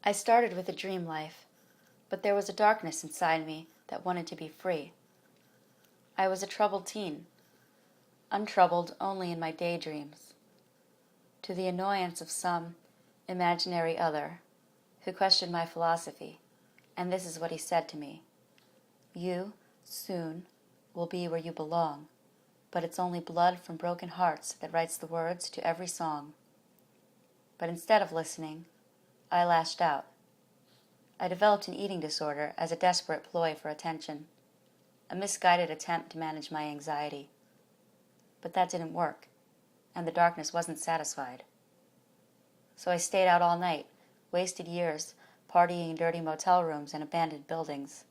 I started with a dream life, but there was a darkness inside me that wanted to be free. I was a troubled teen, untroubled only in my daydreams, to the annoyance of some imaginary other who questioned my philosophy, and this is what he said to me: "You, soon, will be where you belong, but it's only blood from broken hearts that writes the words to every song." But instead of listening, I lashed out. I developed an eating disorder as a desperate ploy for attention, a misguided attempt to manage my anxiety. But that didn't work, and the darkness wasn't satisfied. So I stayed out all night, wasted years partying in dirty motel rooms and abandoned buildings.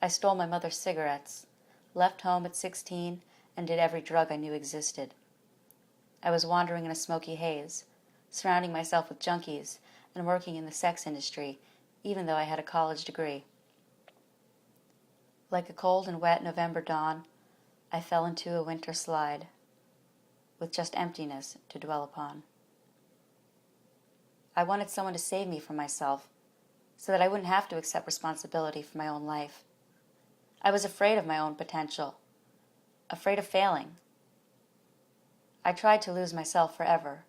I stole my mother's cigarettes, left home at 16, and did every drug I knew existed. I was wandering in a smoky haze, surrounding myself with junkies and working in the sex industry, even though I had a college degree. Like a cold and wet November dawn, I fell into a winter slide, with just emptiness to dwell upon. I wanted someone to save me from myself, so that I wouldn't have to accept responsibility for my own life. I was afraid of my own potential, afraid of failing. I tried to lose myself forever,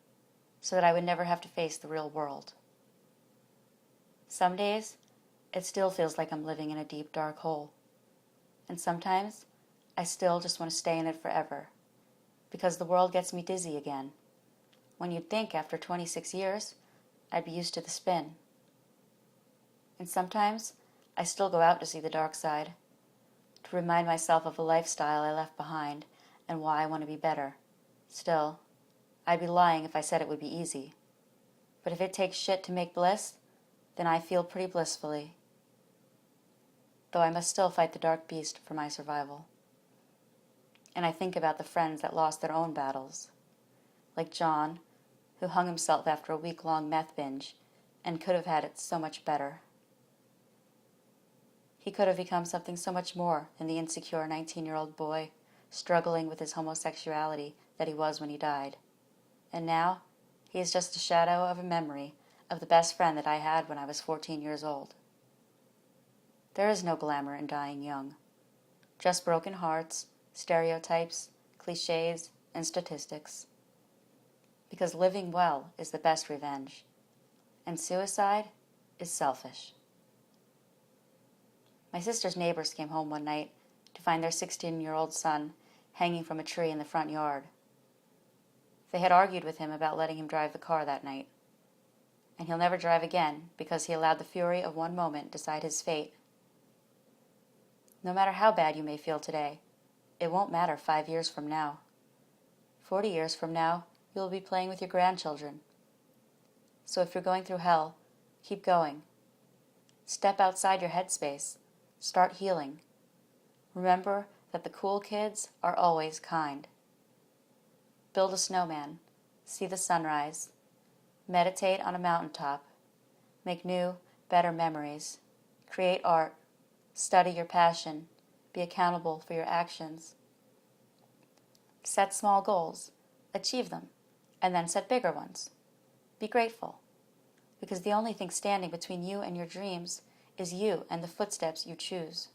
so that I would never have to face the real world. Some days, it still feels like I'm living in a deep, dark hole. And sometimes, I still just want to stay in it forever, because the world gets me dizzy again, when you'd think after 26 years, I'd be used to the spin. And sometimes, I still go out to see the dark side, to remind myself of a lifestyle I left behind and why I want to be better. Still, I'd be lying if I said it would be easy. But if it takes shit to make bliss, then I feel pretty blissfully. Though I must still fight the dark beast for my survival. And I think about the friends that lost their own battles, like John, who hung himself after a week-long meth binge and could have had it so much better. He could have become something so much more than the insecure 19-year-old boy struggling with his homosexuality that he was when he died. And now, he is just a shadow of a memory of the best friend that I had when I was 14 years old. There is no glamour in dying young, just broken hearts, stereotypes, cliches, and statistics. Because living well is the best revenge, and suicide is selfish. My sister's neighbors came home one night to find their 16-year-old son hanging from a tree in the front yard. They had argued with him about letting him drive the car that night, and he'll never drive again because he allowed the fury of one moment decide his fate. No matter how bad you may feel today, it won't matter 5 years from now. 40 years from now, you will be playing with your grandchildren. So if you're going through hell, keep going. Step outside your headspace. Start healing. Remember that the cool kids are always kind. Build a snowman. See the sunrise. Meditate on a mountaintop. Make new, better memories. Create art. Study your passion. Be accountable for your actions. Set small goals. Achieve them. And then set bigger ones. Be grateful. Because the only thing standing between you and your dreams is you and the footsteps you choose.